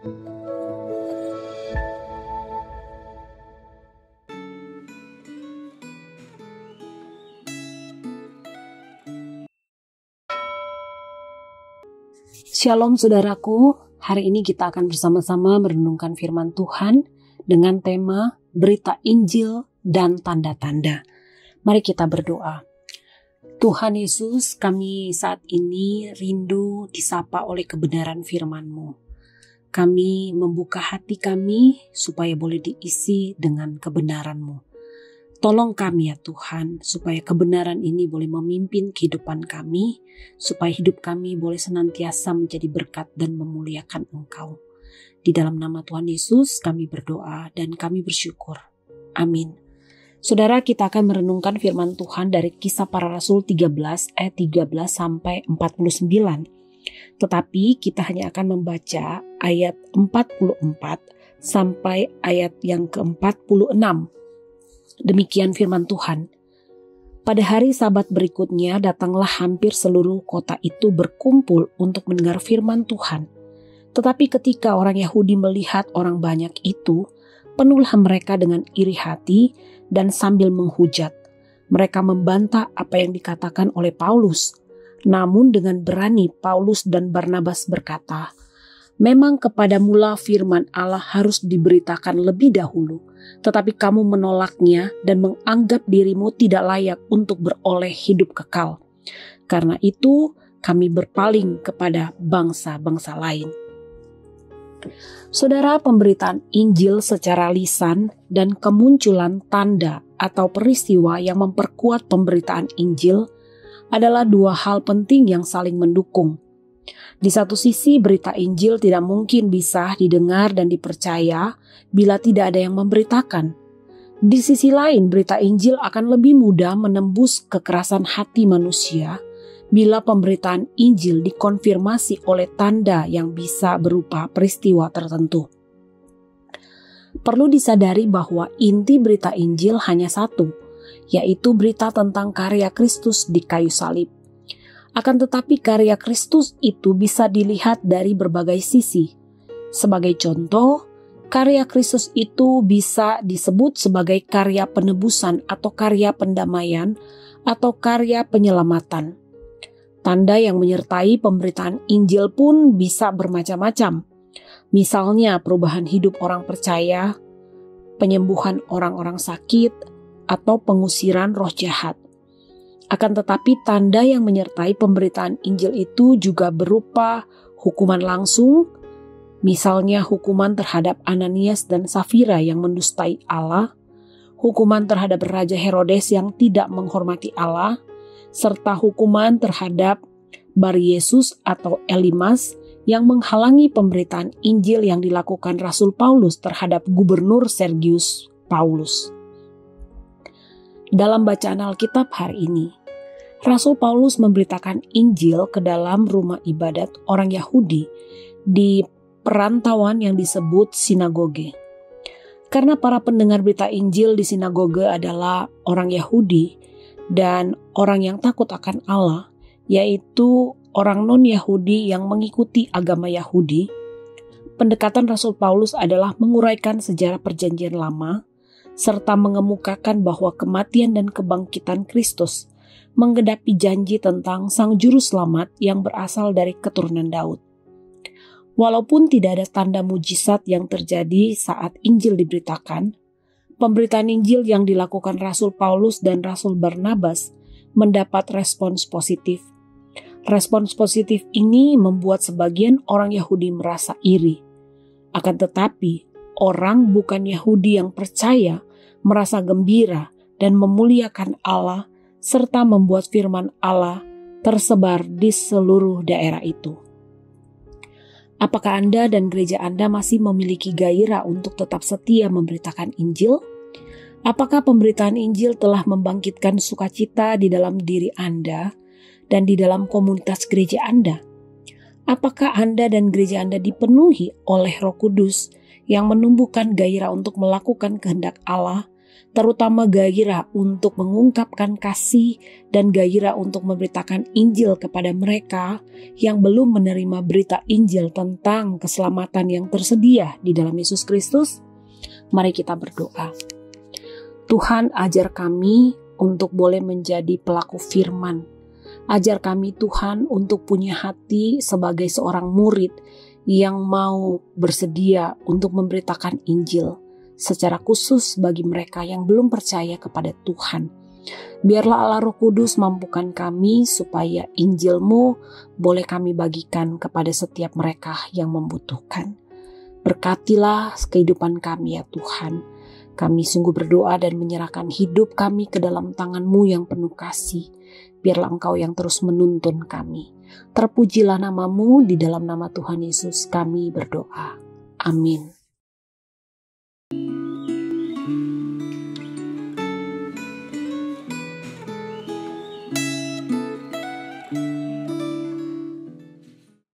Shalom saudaraku, hari ini kita akan bersama-sama merenungkan firman Tuhan dengan tema berita Injil dan tanda-tanda. Mari kita berdoa. Tuhan Yesus, kami saat ini rindu disapa oleh kebenaran firman-Mu. Kami membuka hati kami supaya boleh diisi dengan kebenaran-Mu. Tolong kami ya Tuhan, supaya kebenaran ini boleh memimpin kehidupan kami, supaya hidup kami boleh senantiasa menjadi berkat dan memuliakan Engkau. Di dalam nama Tuhan Yesus kami berdoa dan kami bersyukur. Amin. Saudara, kita akan merenungkan firman Tuhan dari Kisah Para Rasul 13 ayat 13 sampai 49. Tetapi kita hanya akan membaca ayat 44 sampai ayat yang ke-46. Demikian firman Tuhan. Pada hari Sabat berikutnya datanglah hampir seluruh kota itu berkumpul untuk mendengar firman Tuhan. Tetapi ketika orang Yahudi melihat orang banyak itu, penuhlah mereka dengan iri hati dan sambil menghujat. Mereka membantah apa yang dikatakan oleh Paulus. Namun dengan berani Paulus dan Barnabas berkata, "Memang kepada mula firman Allah harus diberitakan lebih dahulu, tetapi kamu menolaknya dan menganggap dirimu tidak layak untuk beroleh hidup kekal. Karena itu kami berpaling kepada bangsa-bangsa lain." Saudara, pemberitaan Injil secara lisan dan kemunculan tanda atau peristiwa yang memperkuat pemberitaan Injil adalah dua hal penting yang saling mendukung. Di satu sisi, berita Injil tidak mungkin bisa didengar dan dipercaya bila tidak ada yang memberitakan. Di sisi lain, berita Injil akan lebih mudah menembus kekerasan hati manusia bila pemberitaan Injil dikonfirmasi oleh tanda yang bisa berupa peristiwa tertentu. Perlu disadari bahwa inti berita Injil hanya satu, yaitu berita tentang karya Kristus di kayu salib. Akan tetapi karya Kristus itu bisa dilihat dari berbagai sisi. Sebagai contoh, karya Kristus itu bisa disebut sebagai karya penebusan atau karya pendamaian atau karya penyelamatan. Tanda yang menyertai pemberitaan Injil pun bisa bermacam-macam. Misalnya perubahan hidup orang percaya, penyembuhan orang-orang sakit, atau pengusiran roh jahat. Akan tetapi tanda yang menyertai pemberitaan Injil itu juga berupa hukuman langsung, misalnya hukuman terhadap Ananias dan Safira yang mendustai Allah, hukuman terhadap Raja Herodes yang tidak menghormati Allah, serta hukuman terhadap Bar-Yesus atau Elimas yang menghalangi pemberitaan Injil yang dilakukan Rasul Paulus terhadap Gubernur Sergius Paulus. Dalam bacaan Alkitab hari ini, Rasul Paulus memberitakan Injil ke dalam rumah ibadat orang Yahudi di perantauan yang disebut sinagoge. Karena para pendengar berita Injil di sinagoge adalah orang Yahudi dan orang yang takut akan Allah, yaitu orang non-Yahudi yang mengikuti agama Yahudi, pendekatan Rasul Paulus adalah menguraikan sejarah Perjanjian Lama serta mengemukakan bahwa kematian dan kebangkitan Kristus menggenapi janji tentang Sang Juru Selamat yang berasal dari keturunan Daud. Walaupun tidak ada tanda mujizat yang terjadi saat Injil diberitakan, pemberitaan Injil yang dilakukan Rasul Paulus dan Rasul Barnabas mendapat respons positif. Respons positif ini membuat sebagian orang Yahudi merasa iri. Akan tetapi, orang bukan Yahudi yang percaya merasa gembira dan memuliakan Allah serta membuat firman Allah tersebar di seluruh daerah itu. Apakah Anda dan gereja Anda masih memiliki gairah untuk tetap setia memberitakan Injil? Apakah pemberitaan Injil telah membangkitkan sukacita di dalam diri Anda dan di dalam komunitas gereja Anda? Apakah Anda dan gereja Anda dipenuhi oleh Roh Kudus yang menumbuhkan gairah untuk melakukan kehendak Allah terutama gairah untuk mengungkapkan kasih dan gairah untuk memberitakan Injil kepada mereka yang belum menerima berita Injil tentang keselamatan yang tersedia di dalam Yesus Kristus. Mari kita berdoa. Tuhan, ajar kami untuk boleh menjadi pelaku firman. Ajar kami Tuhan untuk punya hati sebagai seorang murid yang mau bersedia untuk memberitakan Injil secara khusus bagi mereka yang belum percaya kepada Tuhan. Biarlah Allah Roh Kudus mampukan kami supaya Injil-Mu boleh kami bagikan kepada setiap mereka yang membutuhkan. Berkatilah kehidupan kami ya Tuhan. Kami sungguh berdoa dan menyerahkan hidup kami ke dalam tangan-Mu yang penuh kasih. Biarlah Engkau yang terus menuntun kami. Terpujilah nama-Mu, di dalam nama Tuhan Yesus kami berdoa. Amin.